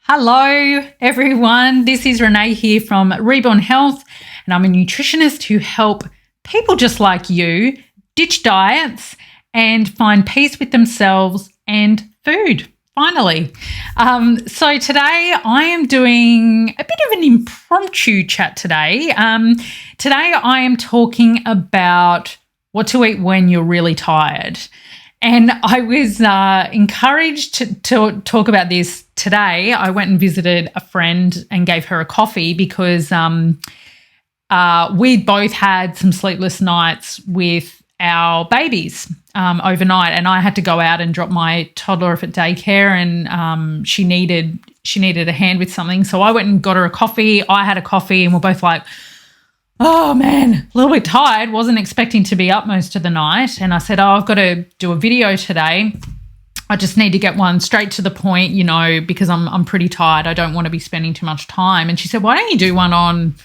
Hello, everyone. This is Renee here from Reborn Health, and I'm a nutritionist who help people just like you ditch diets and find peace with themselves and food, finally. So today I am doing a bit of an impromptu chat today. Today I am talking about what to eat when you're really tired. And I was encouraged to talk about this today. I went and visited a friend and gave her a coffee because we both had some sleepless nights with our babies overnight, and I had to go out and drop my toddler off at daycare, and she needed a hand with something. So I went and got her a coffee. I had a coffee, and we're both like, oh man, a little bit tired, wasn't expecting to be up most of the night. And I said, I've got to do a video today. I just need to get one straight to the point, because I'm pretty tired. I don't want to be spending too much time. And she said, why don't you do one on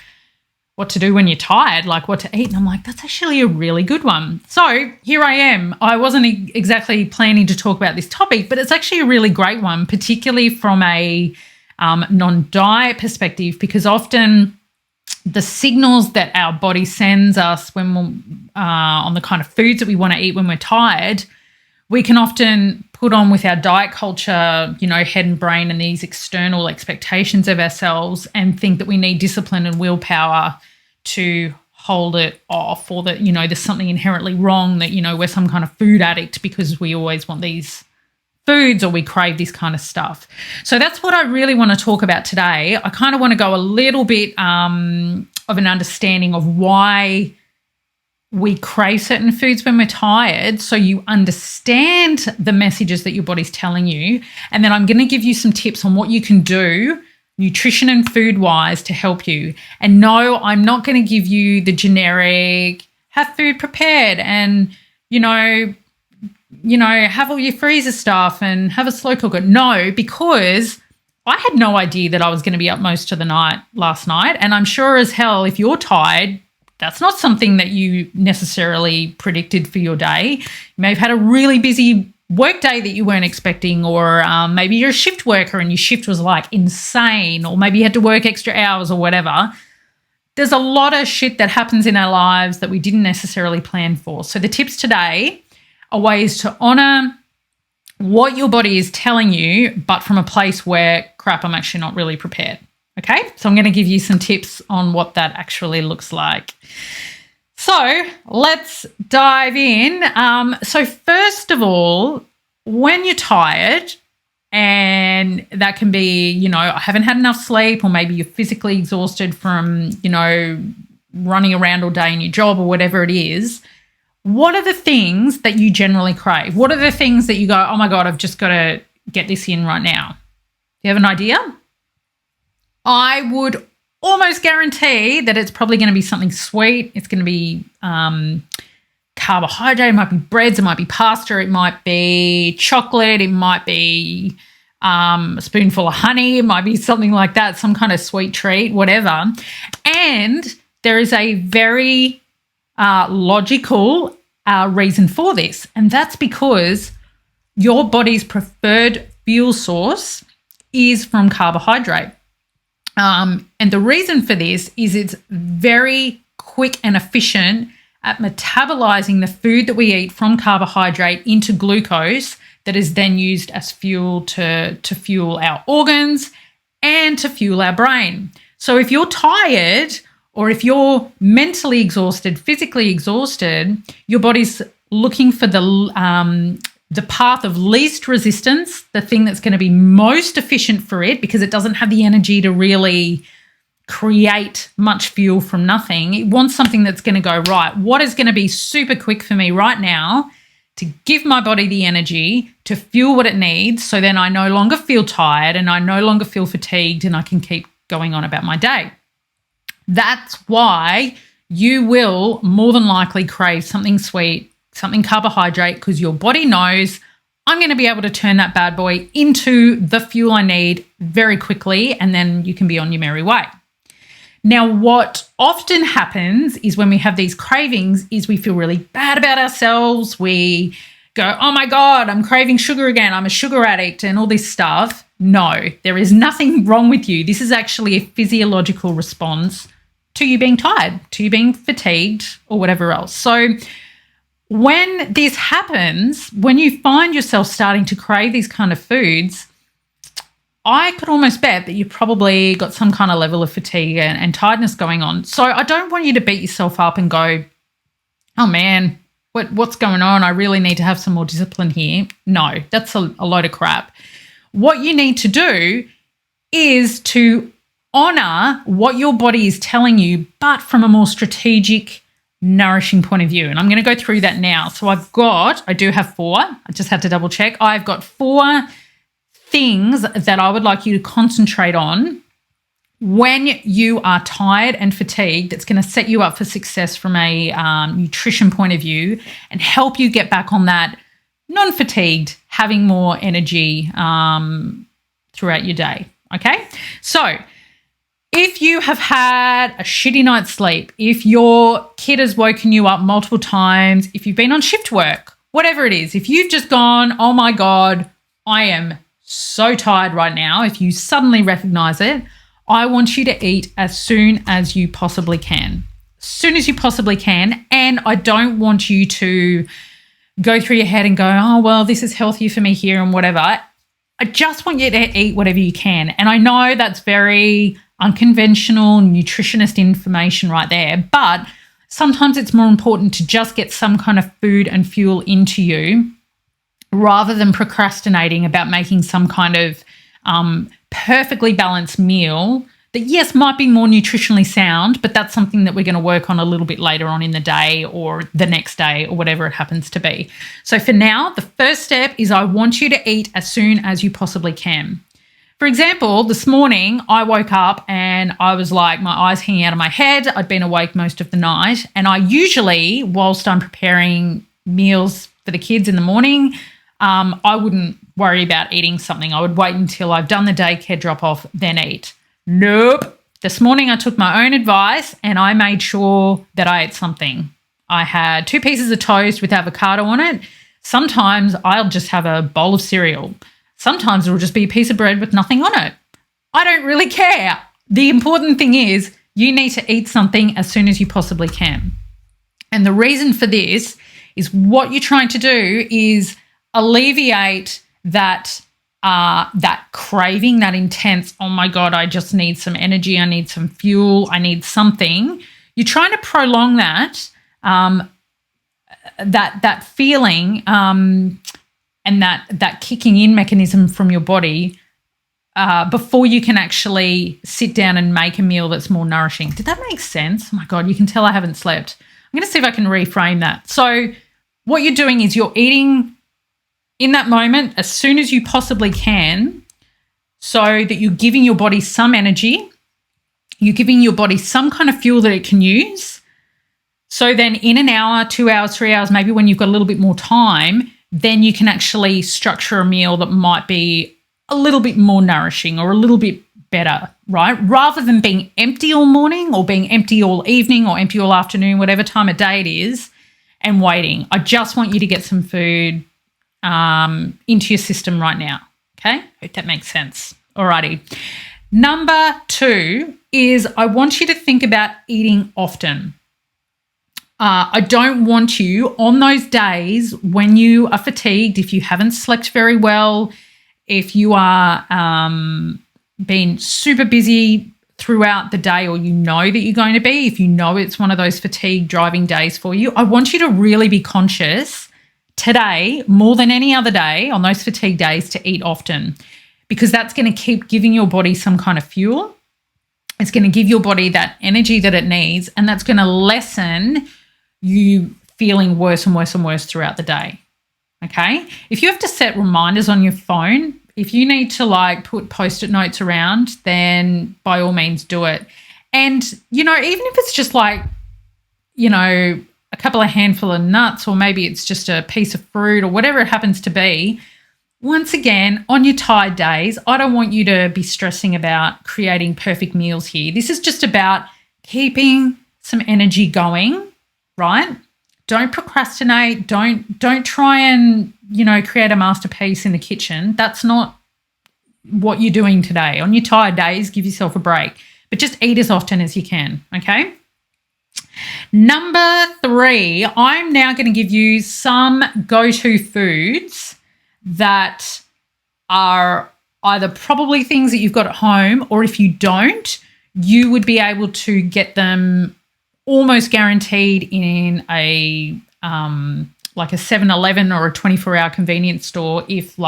what to do when you're tired, like what to eat? And I'm like, that's actually a really good one. So here I am. I wasn't exactly planning to talk about this topic, but it's actually a really great one, particularly from a non-diet perspective, because often the signals that our body sends us when we're on the kind of foods that we want to eat when we're tired, we can often put on with our diet culture, head and brain, and these external expectations of ourselves, and think that we need discipline and willpower to hold it off, or that, there's something inherently wrong, that, we're some kind of food addict because we always want these foods or we crave this kind of stuff. So that's what I really want to talk about today. I kind of want to go a little bit of an understanding of why we crave certain foods when we're tired, so you understand the messages that your body's telling you. And then I'm going to give you some tips on what you can do nutrition and food wise to help you. And no, I'm not going to give you the generic have food prepared and, have all your freezer stuff and have a slow cooker. No, because I had no idea that I was going to be up most of the night last night. And I'm sure as hell, if you're tired, that's not something that you necessarily predicted for your day. You may have had a really busy work day that you weren't expecting, or maybe you're a shift worker and your shift was like insane, or maybe you had to work extra hours or whatever. There's a lot of shit that happens in our lives that we didn't necessarily plan for. So the tips today are ways to honor what your body is telling you, but from a place where, crap, I'm actually not really prepared. Okay, so I'm going to give you some tips on what that actually looks like. So let's dive in. So first of all, when you're tired, and that can be, I haven't had enough sleep, or maybe you're physically exhausted from, running around all day in your job or whatever it is, what are the things that you generally crave? What are the things that you go, oh my God, I've just got to get this in right now? Do you have an idea? I would almost guarantee that it's probably going to be something sweet. It's going to be carbohydrate. It might be breads. It might be pasta. It might be chocolate. It might be a spoonful of honey. It might be something like that, some kind of sweet treat, whatever. And there is a very logical reason for this, and that's because your body's preferred fuel source is from carbohydrate. And the reason for this is it's very quick and efficient at metabolizing the food that we eat from carbohydrate into glucose that is then used as fuel to fuel our organs and to fuel our brain. So if you're tired, or if you're mentally exhausted, physically exhausted, your body's looking for the path of least resistance, the thing that's going to be most efficient for it, because it doesn't have the energy to really create much fuel from nothing. It wants something that's going to go, right, what is going to be super quick for me right now to give my body the energy to fuel what it needs, so then I no longer feel tired and I no longer feel fatigued and I can keep going on about my day. That's why you will more than likely crave something sweet, something carbohydrate, because your body knows I'm going to be able to turn that bad boy into the fuel I need very quickly, and then you can be on your merry way. Now, what often happens is when we have these cravings is we feel really bad about ourselves. We go, oh my God, I'm craving sugar again. I'm a sugar addict and all this stuff. No, there is nothing wrong with you. This is actually a physiological response to you being tired, to you being fatigued or whatever else. So when this happens, when you find yourself starting to crave these kind of foods, I could almost bet that you've probably got some kind of level of fatigue and tiredness going on. So I don't want you to beat yourself up and go, oh man, what's going on? I really need to have some more discipline here. No, that's a load of crap. What you need to do is to honor what your body is telling you, but from a more strategic, nourishing point of view. And I'm going to go through that now. So I do have 4. I just had to double check. I've got 4 things that I would like you to concentrate on when you are tired and fatigued. That's going to set you up for success from a nutrition point of view and help you get back on that non-fatigued, having more energy throughout your day. Okay? So if you have had a shitty night's sleep, if your kid has woken you up multiple times, if you've been on shift work, whatever it is, if you've just gone, oh my God, I am so tired right now, if you suddenly recognize it, I want you to eat as soon as you possibly can. As soon as you possibly can. And I don't want you to go through your head and go, oh, well, this is healthier for me here and whatever. I just want you to eat whatever you can. And I know that's very unconventional nutritionist information right there, but sometimes it's more important to just get some kind of food and fuel into you rather than procrastinating about making some kind of perfectly balanced meal that, yes, might be more nutritionally sound, but that's something that we're going to work on a little bit later on in the day or the next day or whatever it happens to be. So for now, the first step is I want you to eat as soon as you possibly can. For example, this morning I woke up and I was like, my eyes hanging out of my head. I'd been awake most of the night. And I usually, whilst I'm preparing meals for the kids in the morning, I wouldn't worry about eating something. I would wait until I've done the daycare drop-off, then eat. Nope. This morning I took my own advice and I made sure that I ate something. I had 2 pieces of toast with avocado on it. Sometimes I'll just have a bowl of cereal. Sometimes it'll just be a piece of bread with nothing on it. I don't really care. The important thing is you need to eat something as soon as you possibly can. And the reason for this is what you're trying to do is alleviate that craving, that intense, oh my God, I just need some energy, I need some fuel, I need something. You're trying to prolong that feeling and that kicking in mechanism from your body before you can actually sit down and make a meal that's more nourishing. Did that make sense? Oh my God, you can tell I haven't slept. I'm going to see if I can reframe that. So what you're doing is you're eating in that moment as soon as you possibly can so that you're giving your body some energy, you're giving your body some kind of fuel that it can use. So then in an hour, 2 hours, 3 hours, maybe when you've got a little bit more time, then you can actually structure a meal that might be a little bit more nourishing or a little bit better, right? Rather than being empty all morning or being empty all evening or empty all afternoon, whatever time of day it is, and waiting. I just want you to get some food into your system right now, okay? Hope that makes sense. Alrighty. Number 2 is I want you to think about eating often. I don't want you on those days when you are fatigued, if you haven't slept very well, if you are being super busy throughout the day or you know that you're going to be, if you know it's one of those fatigue driving days for you, I want you to really be conscious today more than any other day on those fatigue days to eat often, because that's going to keep giving your body some kind of fuel. It's going to give your body that energy that it needs, and that's going to lessen you feeling worse and worse and worse throughout the day, okay? If you have to set reminders on your phone, if you need to like put Post-it notes around, then by all means do it. And, you know, even if it's just like, you know, a couple of handful of nuts, or maybe it's just a piece of fruit or whatever it happens to be, once again, on your tired days, I don't want you to be stressing about creating perfect meals here. This is just about keeping some energy going, right? Don't procrastinate. Don't try and, create a masterpiece in the kitchen. That's not what you're doing today. On your tired days, give yourself a break, but just eat as often as you can, okay? Number 3, I'm now going to give you some go-to foods that are either probably things that you've got at home, or if you don't, you would be able to get them almost guaranteed in a like a 7-Eleven or a 24-hour convenience store if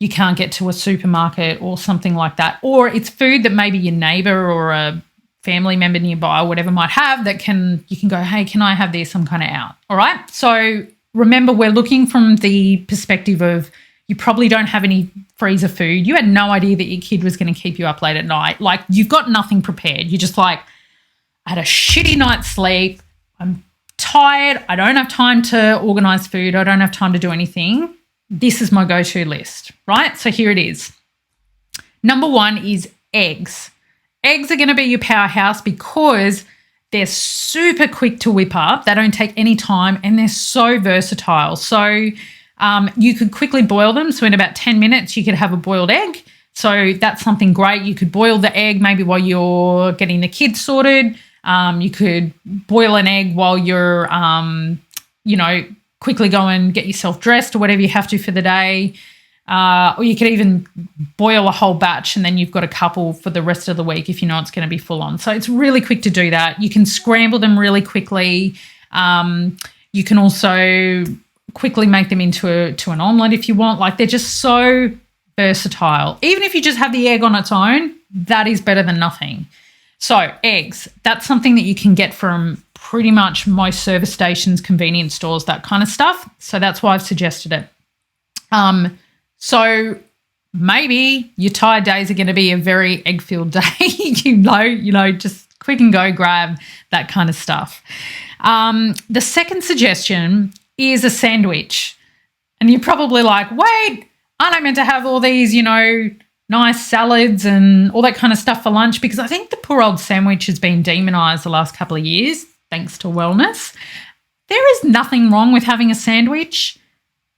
you can't get to a supermarket or something like that. Or it's food that maybe your neighbour or a family member nearby or whatever might have that you can go, hey, can I have this? I'm kind of out. All right. So remember, we're looking from the perspective of you probably don't have any freezer food. You had no idea that your kid was going to keep you up late at night. Like, you've got nothing prepared. You're just like, I had a shitty night's sleep. I'm tired. I don't have time to organise food. I don't have time to do anything. This is my go-to list, right? So here it is. Number 1 is eggs. Eggs are going to be your powerhouse because they're super quick to whip up. They don't take any time and they're so versatile. So you could quickly boil them. So in about 10 minutes, you could have a boiled egg. So that's something great. You could boil the egg maybe while you're getting the kids sorted. You could boil an egg while you're, quickly go and get yourself dressed or whatever you have to for the day. Or you could even boil a whole batch and then you've got a couple for the rest of the week if you know it's going to be full on. So it's really quick to do that. You can scramble them really quickly. You can also quickly make them into an omelette if you want. Like, they're just so versatile. Even if you just have the egg on its own, that is better than nothing. So eggs, that's something that you can get from pretty much most service stations, convenience stores, that kind of stuff. So that's why I've suggested it. So maybe your tired days are going to be a very egg-filled day, just quick and go grab that kind of stuff. The second suggestion is a sandwich. And you're probably like, wait, aren't I meant to have all these, nice salads and all that kind of stuff for lunch? Because I think the poor old sandwich has been demonised the last couple of years, thanks to wellness. There is nothing wrong with having a sandwich.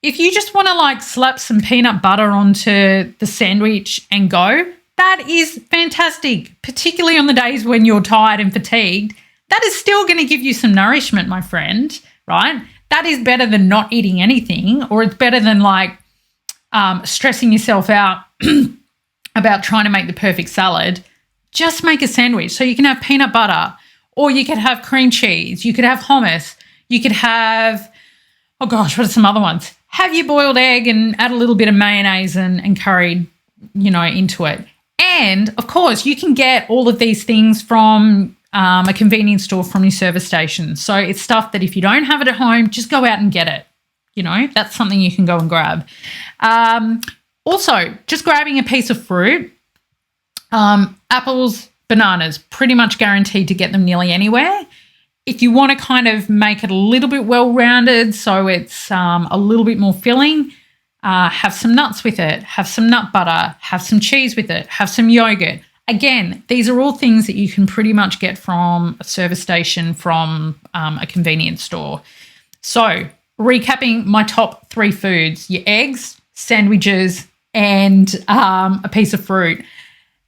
If you just want to slap some peanut butter onto the sandwich and go, that is fantastic, particularly on the days when you're tired and fatigued. That is still going to give you some nourishment, my friend, right? That is better than not eating anything, or it's better than stressing yourself out about trying to make the perfect salad. Just make a sandwich. So you can have peanut butter, or you could have cream cheese. You could have hummus. You could have, what are some other ones? Have your boiled egg and add a little bit of mayonnaise and curry, into it. And, of course, you can get all of these things from a convenience store from your service station. So it's stuff that if you don't have it at home, just go out and get it. That's something you can go and grab. Also, just grabbing a piece of fruit, apples, bananas, pretty much guaranteed to get them nearly anywhere. If you want to kind of make it a little bit well-rounded so it's a little bit more filling, have some nuts with it, have some nut butter, have some cheese with it, have some yogurt. Again, these are all things that you can pretty much get from a service station, from a convenience store. So recapping my top 3 foods, your eggs, sandwiches, and a piece of fruit.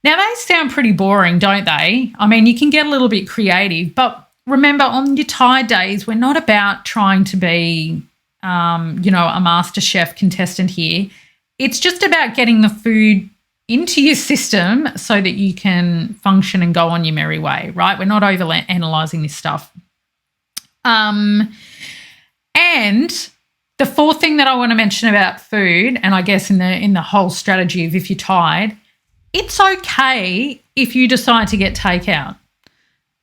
Now, they sound pretty boring, don't they? I mean, you can get a little bit creative, but remember, on your tired days, we're not about trying to be, a MasterChef contestant here. It's just about getting the food into your system so that you can function and go on your merry way, right? We're not over-analysing this stuff. And the fourth thing that I want to mention about food, and I guess in the whole strategy of if you're tired, it's okay if you decide to get takeout.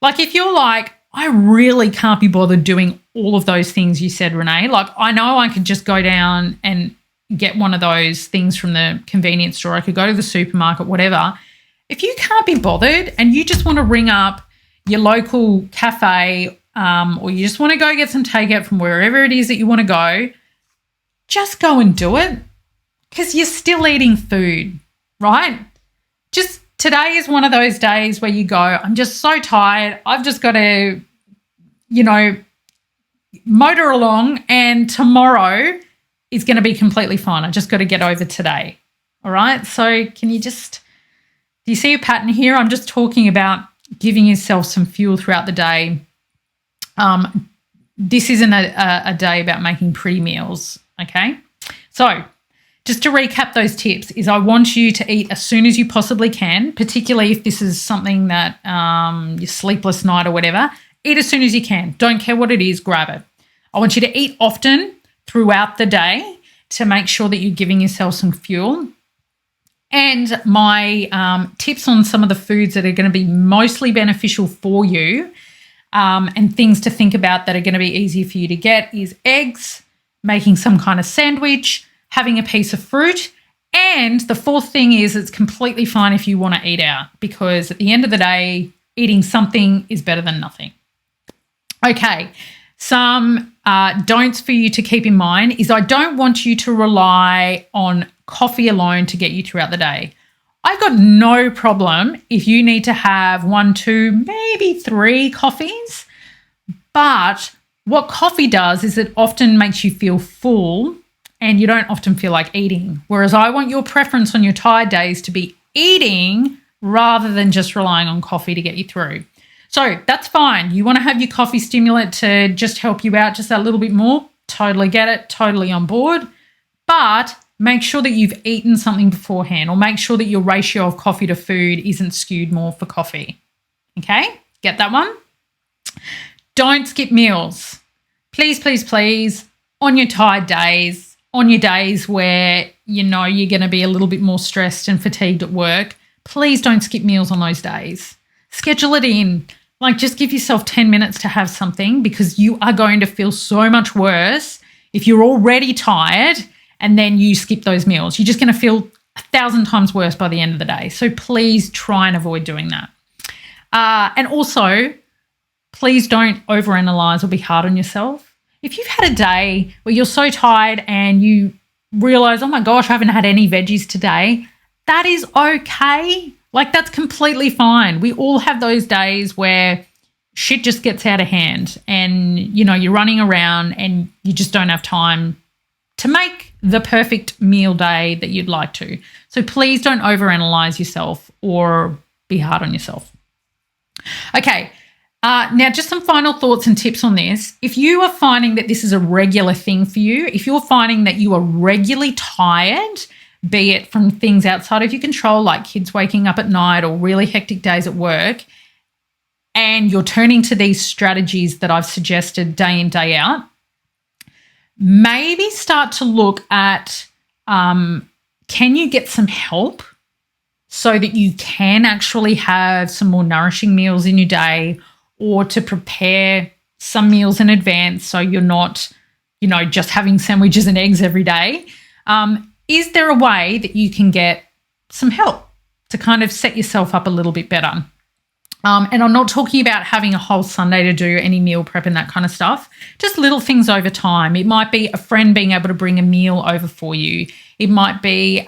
Like, if you're like, I really can't be bothered doing all of those things you said, Renee. Like, I know I could just go down and get one of those things from the convenience store. I could go to the supermarket, whatever. If you can't be bothered and you just want to ring up your local cafe, or you just want to go get some takeout from wherever it is that you want to go, just go and do it, because you're still eating food, right? Just today is one of those days where you go, I'm just so tired. I've just got to, motor along, and tomorrow is going to be completely fine. I just got to get over today. All right. So do you see a pattern here? I'm just talking about giving yourself some fuel throughout the day. This isn't a day about making pretty meals. Okay. So just to recap those tips is I want you to eat as soon as you possibly can, particularly if this is something that your sleepless night or whatever. Eat as soon as you can. Don't care what it is, grab it. I want you to eat often throughout the day to make sure that you're giving yourself some fuel. And my tips on some of the foods that are going to be mostly beneficial for you and things to think about that are going to be easy for you to get is eggs, making some kind of sandwich, having a piece of fruit. And the fourth thing is it's completely fine if you want to eat out, because at the end of the day, eating something is better than nothing. Okay, some don'ts for you to keep in mind is I don't want you to rely on coffee alone to get you throughout the day. I've got no problem if you need to have 1, 2, maybe 3 coffees, but what coffee does is it often makes you feel full and you don't often feel like eating. Whereas I want your preference on your tired days to be eating rather than just relying on coffee to get you through. So that's fine. You want to have your coffee stimulant to just help you out just a little bit more. Totally get it. Totally on board. But make sure that you've eaten something beforehand, or make sure that your ratio of coffee to food isn't skewed more for coffee. Okay? Get that one? Don't skip meals. Please, please, please, on your tired days, on your days where you know you're going to be a little bit more stressed and fatigued at work, please don't skip meals on those days. Schedule it in. Like, just give yourself 10 minutes to have something, because you are going to feel so much worse if you're already tired and then you skip those meals. You're just going to feel 1,000 times worse by the end of the day. So please try and avoid doing that. And also, please don't overanalyze or be hard on yourself. If you've had a day where you're so tired and you realize, oh my gosh, I haven't had any veggies today, that is okay. Like, that's completely fine. We all have those days where shit just gets out of hand and, you know, you're running around and you just don't have time to make the perfect meal day that you'd like to. So please don't overanalyze yourself or be hard on yourself. Okay, now just some final thoughts and tips on this. If you are finding that this is a regular thing for you, if you're finding that you are regularly tired, be it from things outside of your control, like kids waking up at night or really hectic days at work, and you're turning to these strategies that I've suggested day in, day out, maybe start to look at can you get some help so that you can actually have some more nourishing meals in your day, or to prepare some meals in advance so you're not, you know, just having sandwiches and eggs every day. Is there a way that you can get some help to kind of set yourself up a little bit better? And I'm not talking about having a whole Sunday to do any meal prep and that kind of stuff, just little things over time. It might be a friend being able to bring a meal over for you. It might be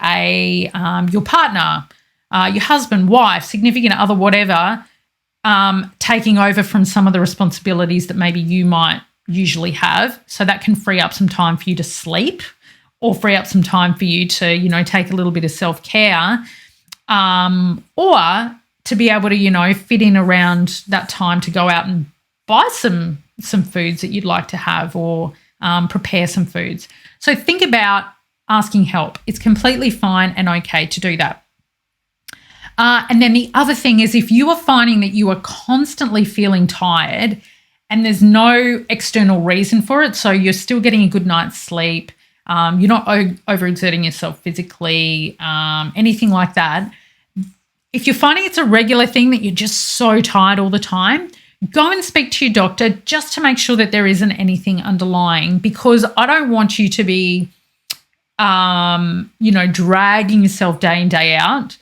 your partner, your husband, wife, significant other, whatever, taking over from some of the responsibilities that maybe you might usually have. So that can free up some time for you to sleep, or free up some time for you to, you know, take a little bit of self-care, or to be able to, you know, fit in around that time to go out and buy some foods that you'd like to have, or prepare some foods. So think about asking help. It's completely fine and okay to do that. And then the other thing is, if you are finding that you are constantly feeling tired and there's no external reason for it, so you're still getting a good night's sleep, you're not overexerting yourself physically, anything like that. If you're finding it's a regular thing that you're just so tired all the time, go and speak to your doctor just to make sure that there isn't anything underlying, because I don't want you to be, you know, dragging yourself day in, day out,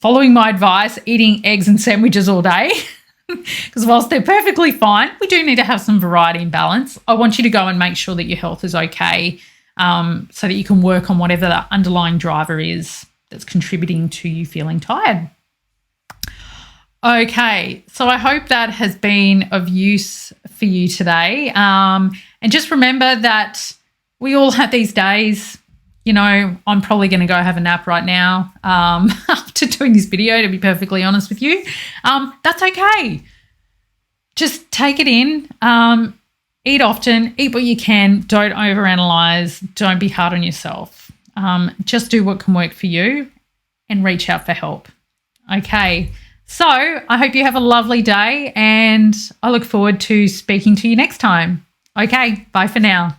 following my advice, eating eggs and sandwiches all day. Because whilst they're perfectly fine, we do need to have some variety and balance. I want you to go and make sure that your health is okay, so that you can work on whatever the underlying driver is that's contributing to you feeling tired. Okay, so I hope that has been of use for you today. And And just remember that we all have these days. You know, I'm probably going to go have a nap right now after doing this video, to be perfectly honest with you. That's okay. Just take it in. Eat often. Eat what you can. Don't overanalyze. Don't be hard on yourself. Just do what can work for you and reach out for help. Okay. So I hope you have a lovely day, and I look forward to speaking to you next time. Okay. Bye for now.